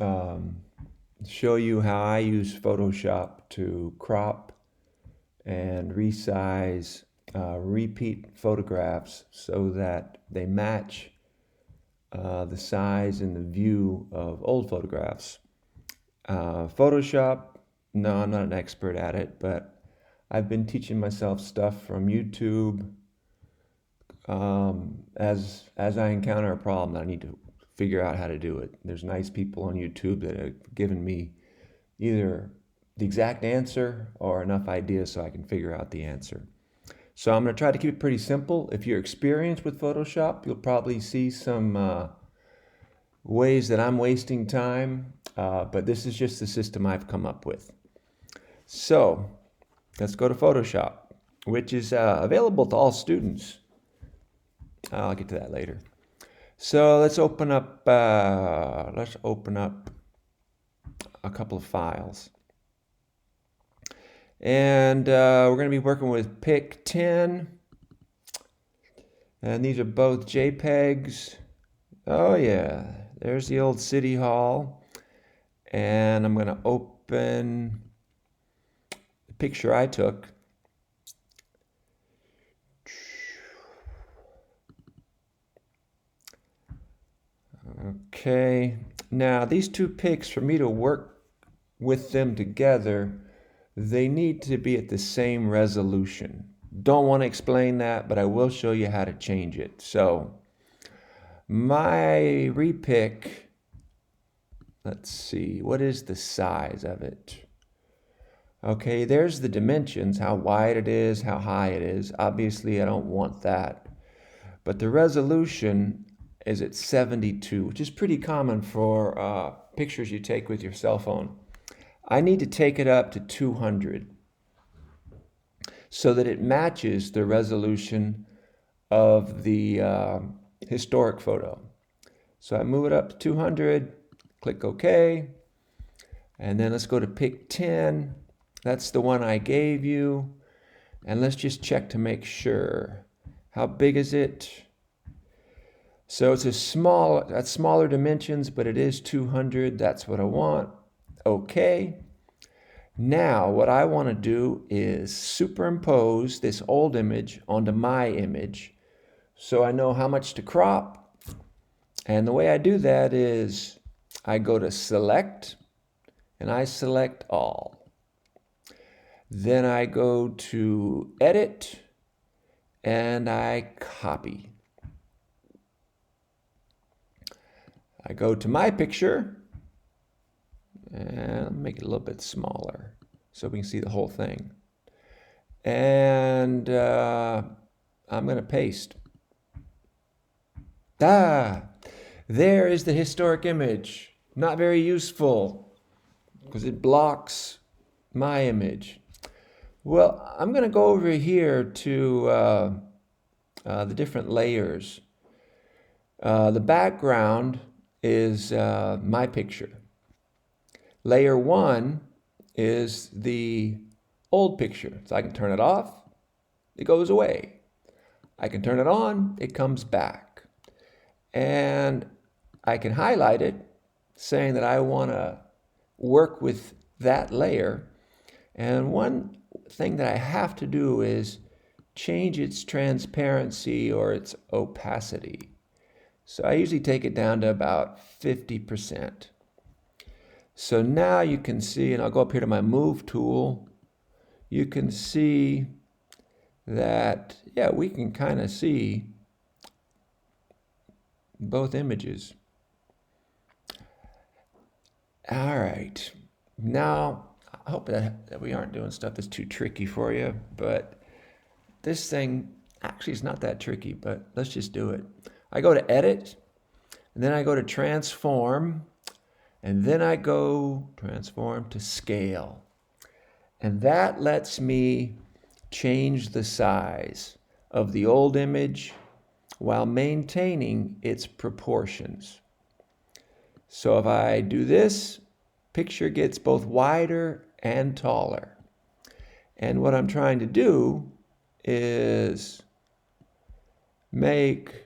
um, show you how I use Photoshop to crop and resize repeat photographs so that they match the size and the view of old photographs. Photoshop, no, I'm not an expert at it, but I've been teaching myself stuff from YouTube as I encounter a problem that I need to figure out how to do it. There's nice people on YouTube that have given me either the exact answer or enough ideas so I can figure out the answer. So I'm going to try to keep it pretty simple. If you're experienced with Photoshop, you'll probably see some ways that I'm wasting time, but this is just the system I've come up with. So let's go to Photoshop, which is available to all students. I'll get to that later. So let's open up a couple of files. And we're going to be working with pick 10. And these are both JPEGs. Oh yeah, there's the old City Hall. And I'm going to open the picture I took. Okay, now these two pics, for me to work with them together, they need to be at the same resolution. Don't want to explain that, but I will show you how to change it. So my repick, let's see, what is the size of it? Okay, there's the dimensions, how wide it is, how high it is. Obviously, I don't want that. But the resolution is at 72, which is pretty common for pictures you take with your cell phone. I need to take it up to 200 so that it matches the resolution of the historic photo. So I move it up to 200, click OK, and then let's go to pick 10. That's the one I gave you. And let's just check to make sure. How big is it? So it's that's smaller dimensions, but it is 200. That's what I want. Okay. Now what I want to do is superimpose this old image onto my image so I know how much to crop. And the way I do that is I go to select and I select all. Then I go to edit and I copy. I go to my picture and make it a little bit smaller so we can see the whole thing. And I'm going to paste. There is the historic image. Not very useful because it blocks my image. Well, I'm going to go over here to the different layers. The background is my picture. Layer 1 is the old picture. So I can turn it off, it goes away. I can turn it on, it comes back. And I can highlight it, saying that I want to work with that layer. And one thing that I have to do is change its transparency or its opacity. So I usually take it down to about 50%. So now you can see, and I'll go up here to my move tool, you can see that, yeah, we can kind of see both images. All right, now I hope that we aren't doing stuff that's too tricky for you, but this thing actually is not that tricky, but let's just do it. I go to edit, and then I go to transform, and then I go transform to scale. And that lets me change the size of the old image while maintaining its proportions. So if I do this, picture gets both wider and taller. And what I'm trying to do is make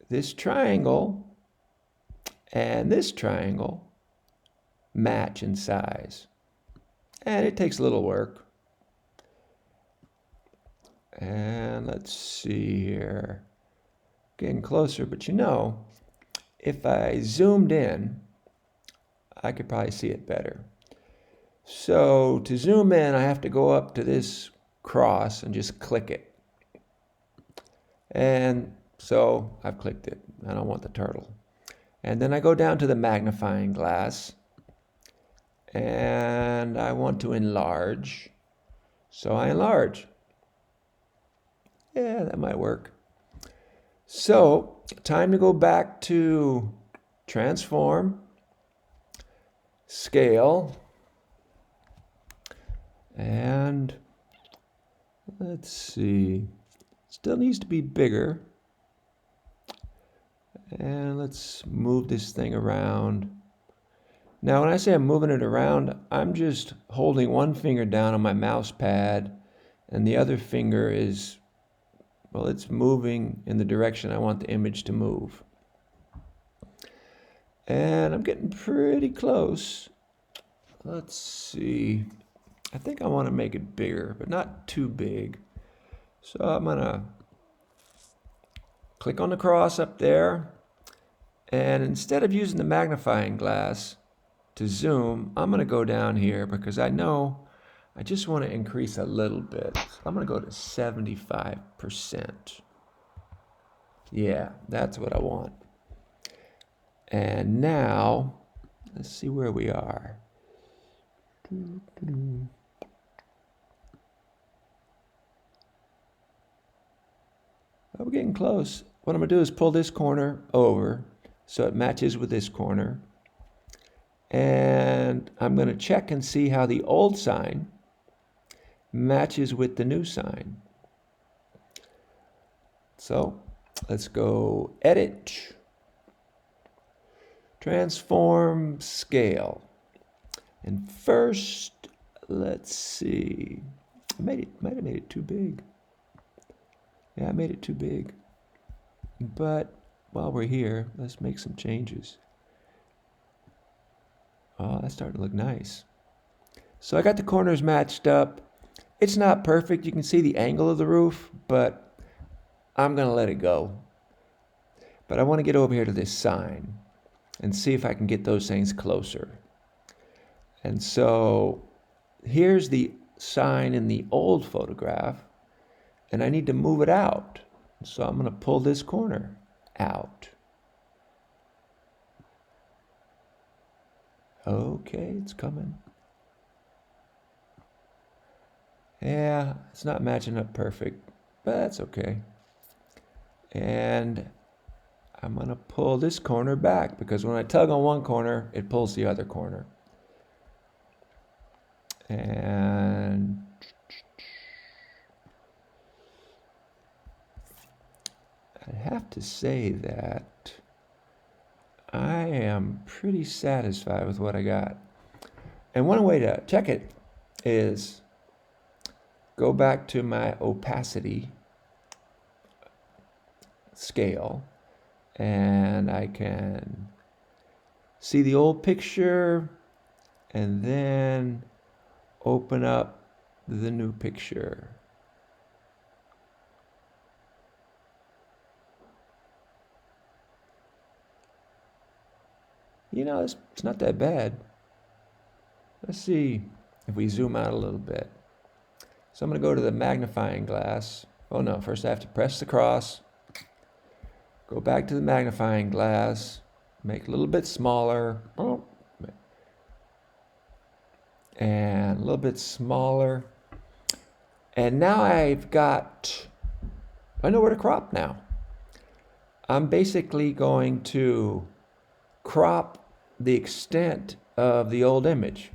this triangle and this triangle match in size. And it takes a little work. And let's see here. Getting closer, but you know, if I zoomed in, I could probably see it better. So to zoom in, I have to go up to this cross and just click it. And so I've clicked it. I don't want the turtle. And then I go down to the magnifying glass and I want to enlarge. So I enlarge. Yeah, that might work. So time to go back to transform, scale, and let's see, still needs to be bigger. And let's move this thing around. Now, when I say I'm moving it around, I'm just holding one finger down on my mouse pad, and the other finger is, well, it's moving in the direction I want the image to move. And I'm getting pretty close. Let's see. I think I want to make it bigger, but not too big. So I'm going to click on the cross up there. And instead of using the magnifying glass to zoom, I'm going to go down here because I know I just want to increase a little bit. So I'm going to go to 75%. Yeah, that's what I want. And now, let's see where we are. Oh, we're getting close. What I'm going to do is pull this corner over so it matches with this corner. And I'm going to check and see how the old sign matches with the new sign. So let's go edit, transform, scale. And first, let's see. Might have made it too big. Yeah, I made it too big. But while we're here, let's make some changes. Oh, that's starting to look nice. So I got the corners matched up. It's not perfect. You can see the angle of the roof, but I'm going to let it go. But I want to get over here to this sign and see if I can get those things closer. And so here's the sign in the old photograph, and I need to move it out. So I'm going to pull this corner out. Okay, it's coming. Yeah, it's not matching up perfect, but that's okay. And I'm going to pull this corner back because when I tug on one corner, it pulls the other corner. And I have to say that I am pretty satisfied with what I got. And one way to check it is go back to my opacity scale, and I can see the old picture and then open up the new picture. You know, it's not that bad. Let's see if we zoom out a little bit. So I'm going to go to the magnifying glass. Oh no, first I have to press the cross. Go back to the magnifying glass. Make it a little bit smaller. And a little bit smaller. And now I know where to crop now. I'm basically going to crop the extent of the old image.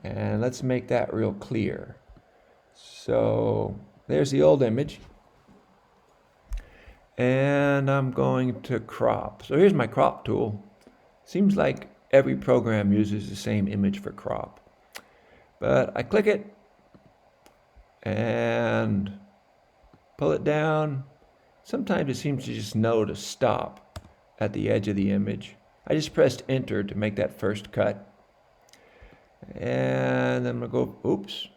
And let's make that real clear. So there's the old image. And I'm going to crop. So here's my crop tool. Seems like every program uses the same image for crop. But I click it and pull it down. Sometimes it seems to just know to stop at the edge of the image. I just pressed enter to make that first cut. And I'm gonna go, oops,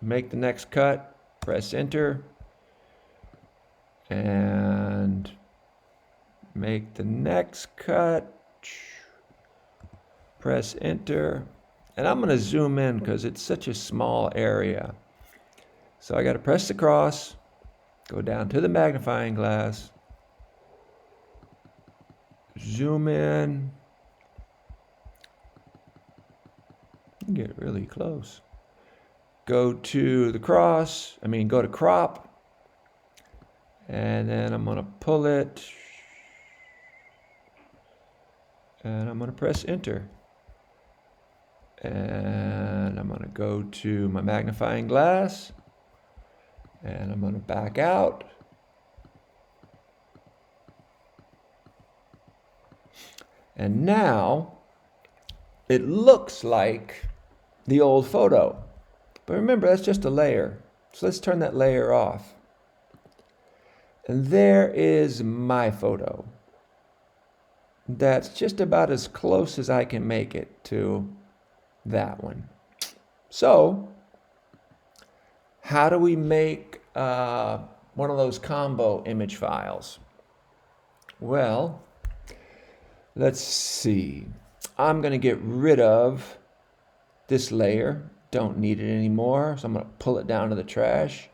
make the next cut, press enter, and make the next cut, press enter, and I'm gonna zoom in because it's such a small area. So I gotta press the cross, go down to the magnifying glass, zoom in, get really close. Go to the cross, go to crop, and then I'm gonna pull it, and I'm gonna press enter. And I'm gonna go to my magnifying glass, and I'm gonna back out. And now it looks like the old photo. But remember, that's just a layer. So let's turn that layer off. And there is my photo. That's just about as close as I can make it to that one. So, how do we make one of those combo image files? Well, let's see. I'm going to get rid of this layer. Don't need it anymore. So I'm going to pull it down to the trash.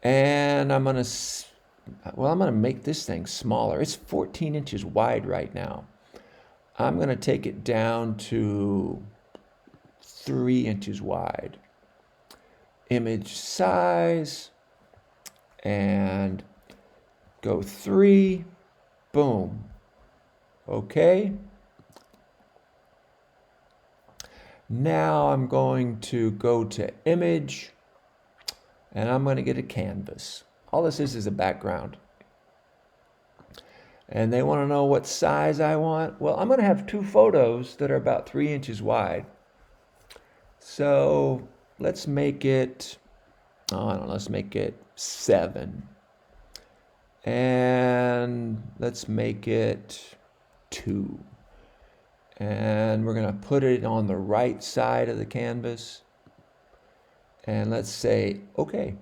And I'm going to make this thing smaller. It's 14 inches wide right now. I'm going to take it down to 3 inches wide. Image size, and go 3, boom. Okay. Now I'm going to go to image, and I'm going to get a canvas. All this is a background. And they want to know what size I want. Well, I'm going to have 2 photos that are about 3 inches wide. So let's make it, let's make it 7. And let's make it 2. And we're going to put it on the right side of the canvas. And let's say, okay.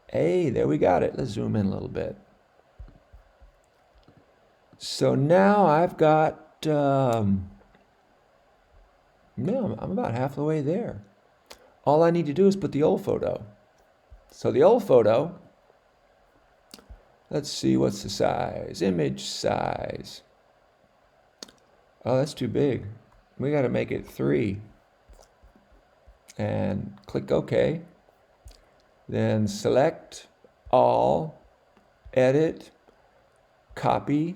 Hey, there we got it. Let's zoom in a little bit. So now I've got, I'm about half the way there. All I need to do is put the old photo. So the old photo, let's see, what's the size? Image size. Oh, that's too big. We got to make it 3. And click OK. Then select all, edit, copy,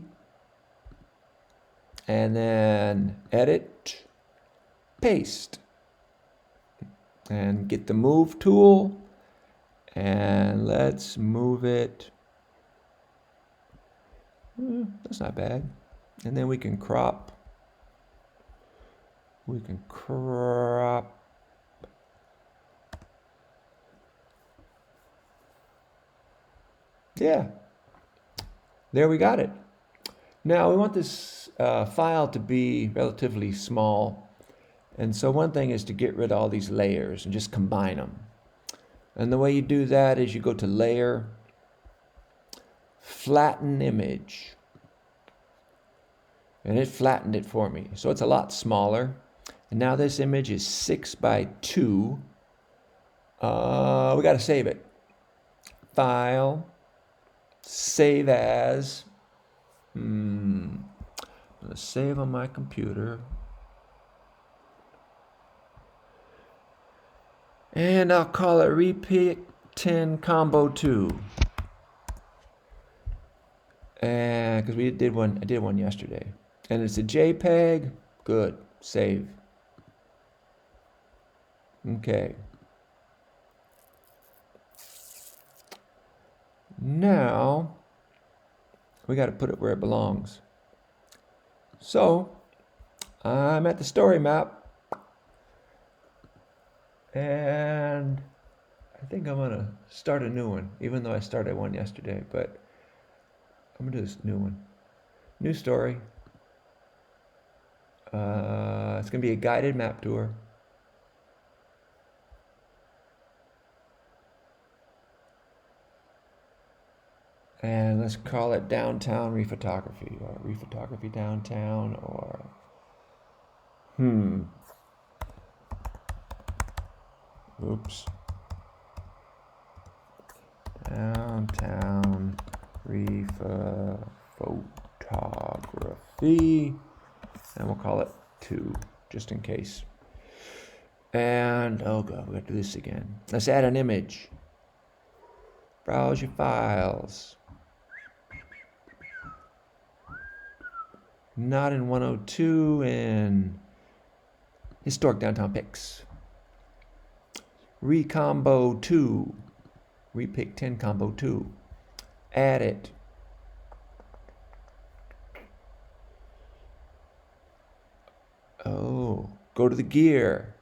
and then edit, paste. And get the move tool, and let's move it. That's not bad. And then we can crop. We can crop. Yeah, there we got it. Now we want this file to be relatively small. And so one thing is to get rid of all these layers and just combine them. And the way you do that is you go to Layer, Flatten Image. And it flattened it for me. So it's a lot smaller. And now this image is 6 by 2. We got to save it. File, Save As. I'm going to save on my computer. And I'll call it Repick 10 Combo 2. And because I did one yesterday. And it's a JPEG. Good. Save. Okay. Now we got to put it where it belongs. So I'm at the story map. And I think I'm going to start a new one, even though I started one yesterday, but I'm going to do this new one. New story. It's going to be a guided map tour. And let's call it Downtown Rephotography, or Rephotography Downtown, or oops. Downtown Photography, and we'll call it 2, just in case. And, oh god, we got to do this again. Let's add an image. Browse your files. Not in 102, in Historic Downtown Pics. Recombo 2. Repick 10 combo 2. Add it. Oh, go to the gear.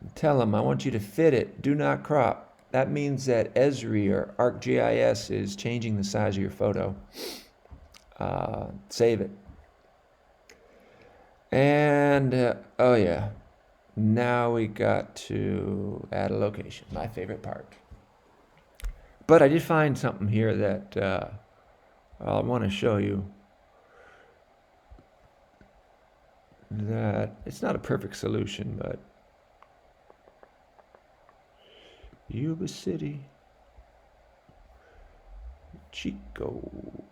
And tell them I want you to fit it. Do not crop. That means that Esri or ArcGIS is changing the size of your photo. Save it. And, oh yeah, now we got to add a location, my favorite part. But I did find something here that I want to show you. That it's not a perfect solution, but Yuba City, Chico.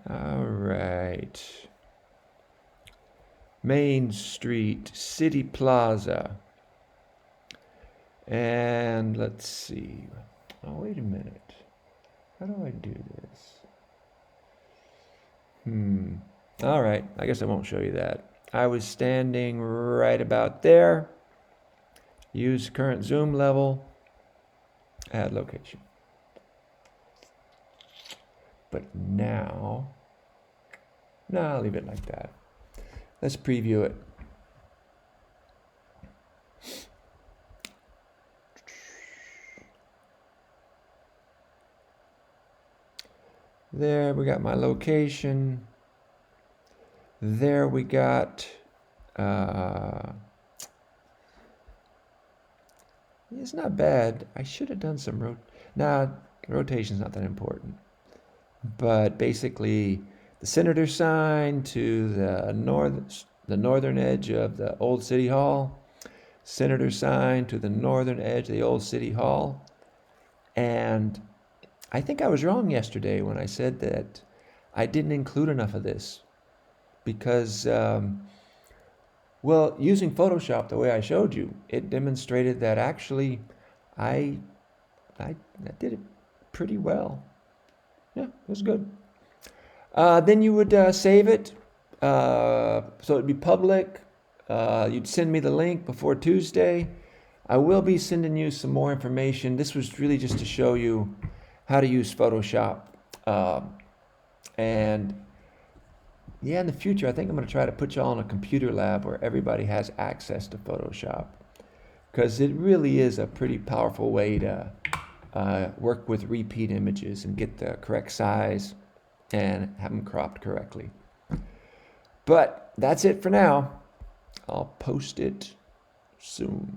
All right. Main Street, City Plaza. And let's see. Oh, wait a minute. How do I do this? All right. I guess I won't show you that. I was standing right about there. Use current zoom level. Add location. But now, no, I'll leave it like that. Let's preview it. There we got my location. There we got, it's not bad. I should have done some rotation's not that important. But basically, the Senator sign to the northern edge of the old City Hall, Senator sign to the northern edge of the old City Hall. And I think I was wrong yesterday when I said that I didn't include enough of this because, well, using Photoshop the way I showed you, it demonstrated that actually I did it pretty well. Yeah, it was good. Then you would save it, so it'd be public. You'd send me the link before Tuesday. I will be sending you some more information. This was really just to show you how to use Photoshop. And yeah, in the future, I think I'm going to try to put you all in a computer lab where everybody has access to Photoshop, because it really is a pretty powerful way to work with repeat images and get the correct size and have them cropped correctly. But that's it for now. I'll post it soon.